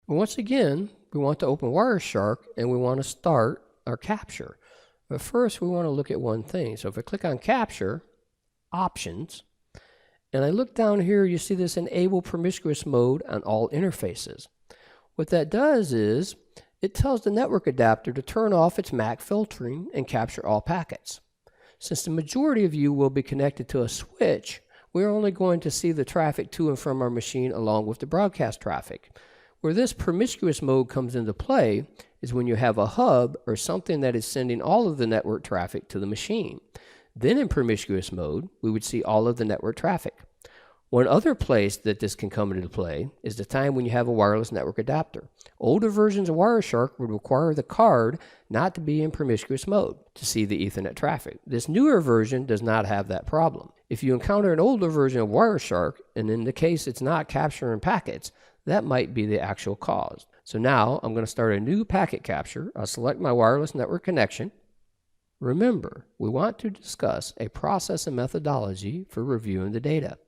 Once again, we want to open Wireshark and we want to start our capture. But first, we want to look at one thing. So if I click on Capture, Options, and I look down here, you see this Enable Promiscuous Mode on all interfaces. What that does is, it tells the network adapter to turn off its MAC filtering and capture all packets. Since the majority of you will be connected to a switch, we're only going to see the traffic to and from our machine along with the broadcast traffic. Where this promiscuous mode comes into play is when you have a hub or something that is sending all of the network traffic to the machine. Then in promiscuous mode, we would see all of the network traffic. One other place that this can come into play is the time when you have a wireless network adapter. Older versions of Wireshark would require the card not to be in promiscuous mode to see the Ethernet traffic. This newer version does not have that problem. If you encounter an older version of Wireshark, and in the case it's not capturing packets, that might be the actual cause. So now I'm going to start a new packet capture. I'll select my wireless network connection. Remember, we want to discuss a process and methodology for reviewing the data.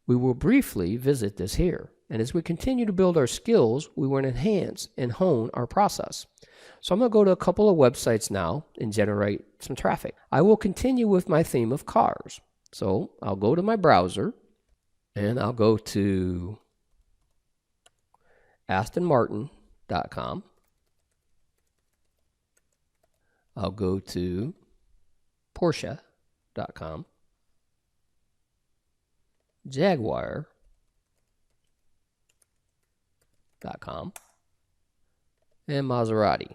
We will briefly visit this here. And as we continue to build our skills, we want to enhance and hone our process. So I'm going to go to a couple of websites now and generate some traffic. I will continue with my theme of cars. So I'll go to my browser and I'll go to AstonMartin.com. I'll go to Porsche.com, Jaguar.com, and Maserati.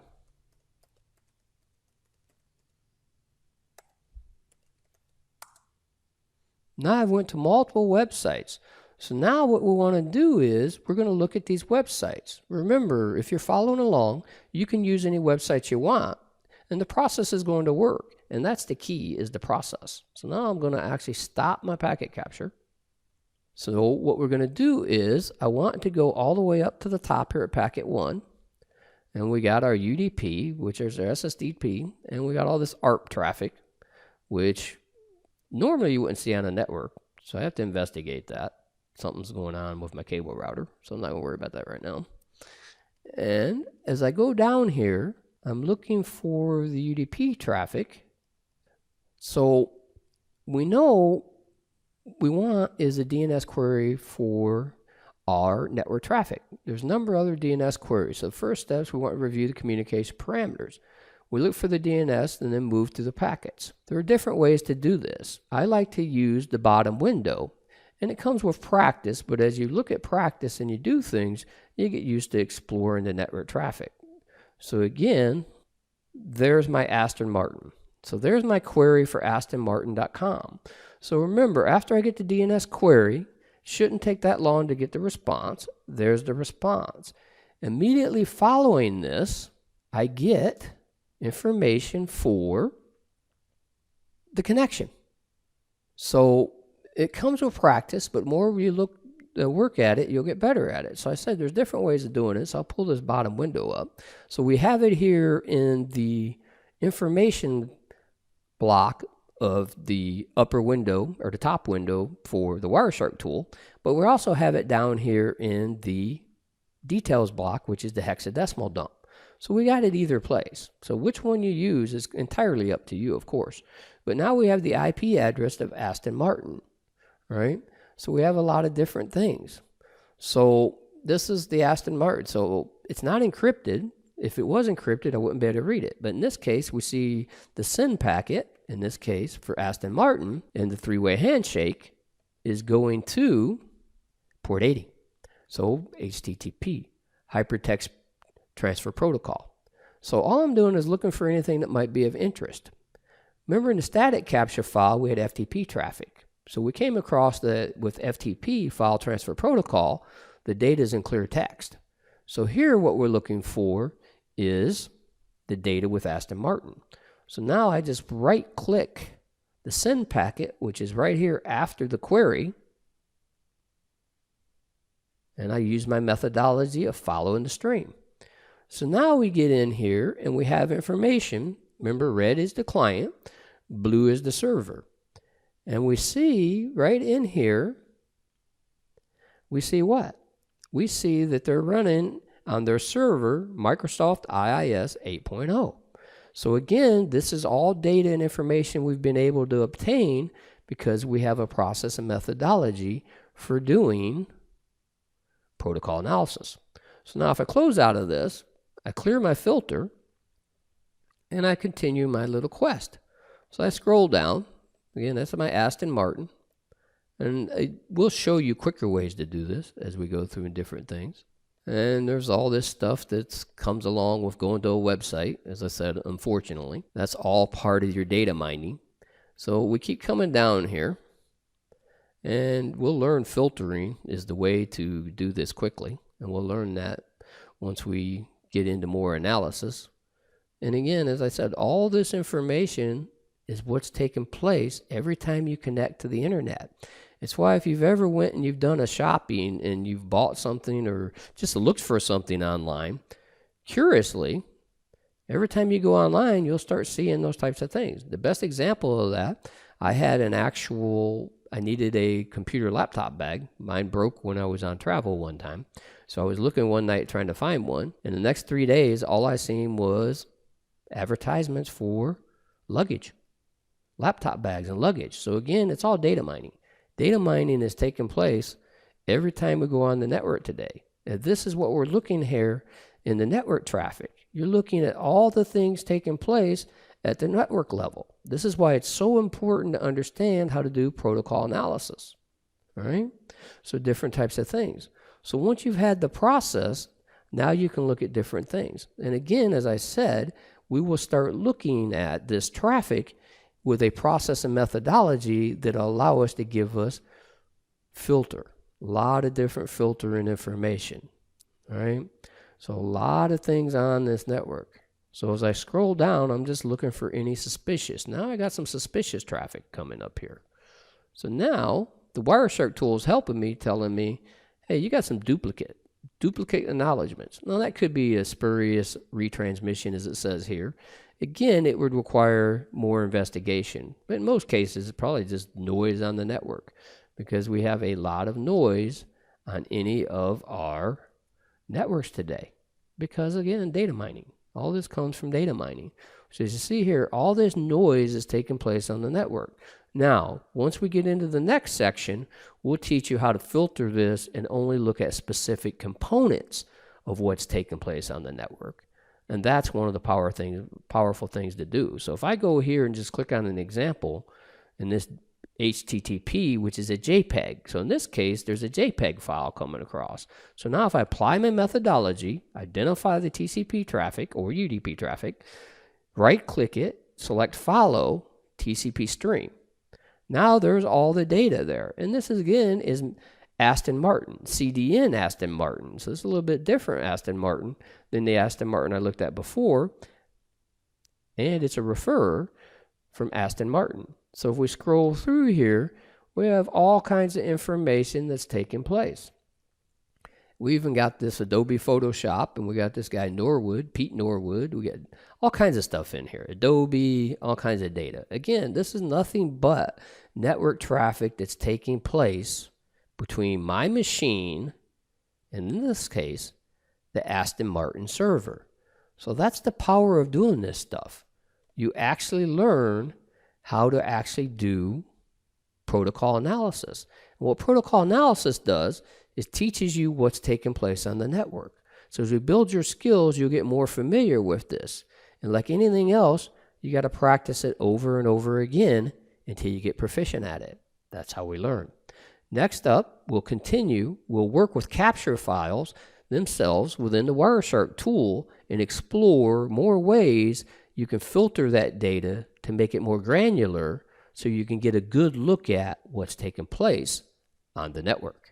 Now I've went to multiple websites. So now what we want to do is we're going to look at these websites. Remember, if you're following along, you can use any websites you want, and the process is going to work. And that's the key, is the process. So now I'm going to actually stop my packet capture. So what we're going to do is I want to go all the way up to the top here at packet 1. And we got our UDP, which is our SSDP, and we got all this ARP traffic, which normally you wouldn't see on a network. So I have to investigate that. Something's going on with my cable router, so I'm not going to worry about that right now. And as I go down here, I'm looking for the UDP traffic. So we know we want is a DNS query for our network traffic. There's a number of other DNS queries. So the first steps, we want to review the communication parameters. We look for the DNS and then move to the packets. There are different ways to do this. I like to use the bottom window. And it comes with practice, but as you look at practice and you do things, you get used to exploring the network traffic. So again, there's my Aston Martin. So there's my query for AstonMartin.com. So remember, after I get the DNS query, shouldn't take that long to get the response. There's the response. Immediately following this, I get information for the connection. So it comes with practice, but more you work at it, you'll get better at it. So I said there's different ways of doing it. So I'll pull this bottom window up. So we have it here in the information block of the upper window or the top window for the Wireshark tool, but we also have it down here in the details block, which is the hexadecimal dump. So we got it either place. So which one you use is entirely up to you, of course. But now we have the IP address of Aston Martin, right? So we have a lot of different things. So this is the Aston Martin. So it's not encrypted. If it was encrypted, I wouldn't be able to read it. But in this case, we see the send packet, in this case, for Aston Martin, and the three-way handshake is going to port 80. So HTTP, Hypertext Transfer Protocol. So all I'm doing is looking for anything that might be of interest. Remember in the static capture file, we had FTP traffic. So we came across that with FTP, File Transfer Protocol, the data is in clear text. So here what we're looking for is the data with Aston Martin. So now I just right-click the send packet, which is right here after the query, and I use my methodology of following the stream. So now we get in here and we have information. Remember, red is the client, blue is the server. And we see right in here, we see what? We see that they're running on their server, Microsoft IIS 8.0. So again, this is all data and information we've been able to obtain because we have a process and methodology for doing protocol analysis. So now if I close out of this, I clear my filter, and I continue my little quest. So I scroll down. Again, that's my Aston Martin. And we'll show you quicker ways to do this as we go through different things. And there's all this stuff that comes along with going to a website. As I said, unfortunately, that's all part of your data mining. So we keep coming down here, and we'll learn filtering is the way to do this quickly. And we'll learn that once we get into more analysis. And again, as I said, all this information is what's taking place every time you connect to the internet. It's why if you've ever went and you've done a shopping and you've bought something or just looked for something online, curiously, every time you go online, you'll start seeing those types of things. The best example of that, I needed a computer laptop bag. Mine broke when I was on travel one time. So I was looking one night trying to find one. And the next 3 days, all I seen was advertisements for luggage, laptop bags and luggage. So again, it's all data mining. Data mining is taking place every time we go on the network today. And this is what we're looking here in the network traffic. You're looking at all the things taking place at the network level. This is why it's so important to understand how to do protocol analysis. All right? So different types of things. So once you've had the process, now you can look at different things. And again, as I said, we will start looking at this traffic with a process and methodology that allow us to give us filter. A lot of different filter and information. All right? So a lot of things on this network. So as I scroll down, I'm just looking for any suspicious. Now I got some suspicious traffic coming up here. So now the Wireshark tool is helping me, telling me, hey, you got some duplicate acknowledgments. Now that could be a spurious retransmission, as it says here. Again, it would require more investigation. But in most cases, it's probably just noise on the network because we have a lot of noise on any of our networks today. Because again, data mining. All this comes from data mining. So as you see here, all this noise is taking place on the network. Now, once we get into the next section, we'll teach you how to filter this and only look at specific components of what's taking place on the network. And that's one of the powerful things to do. So if I go here and just click on an example in this HTTP, which is a JPEG. So in this case, there's a JPEG file coming across. So now if I apply my methodology, identify the TCP traffic or UDP traffic, right-click it, select Follow TCP Stream. Now there's all the data there. And this is, again, is Aston Martin, CDN Aston Martin. So this is a little bit different Aston Martin than the Aston Martin I looked at before. And it's a referrer from Aston Martin. So if we scroll through here, we have all kinds of information that's taking place. We even got this Adobe Photoshop, and we got this guy Norwood, Pete Norwood. We got all kinds of stuff in here. Adobe, all kinds of data. Again, this is nothing but network traffic that's taking place between my machine, and in this case, the Aston Martin server. So that's the power of doing this stuff. You actually learn how to actually do protocol analysis. And what protocol analysis does is teaches you what's taking place on the network. So as you build your skills, you'll get more familiar with this. And like anything else, you got to practice it over and over again until you get proficient at it. That's how we learn. Next up, we'll work with capture files themselves within the Wireshark tool and explore more ways you can filter that data to make it more granular so you can get a good look at what's taking place on the network.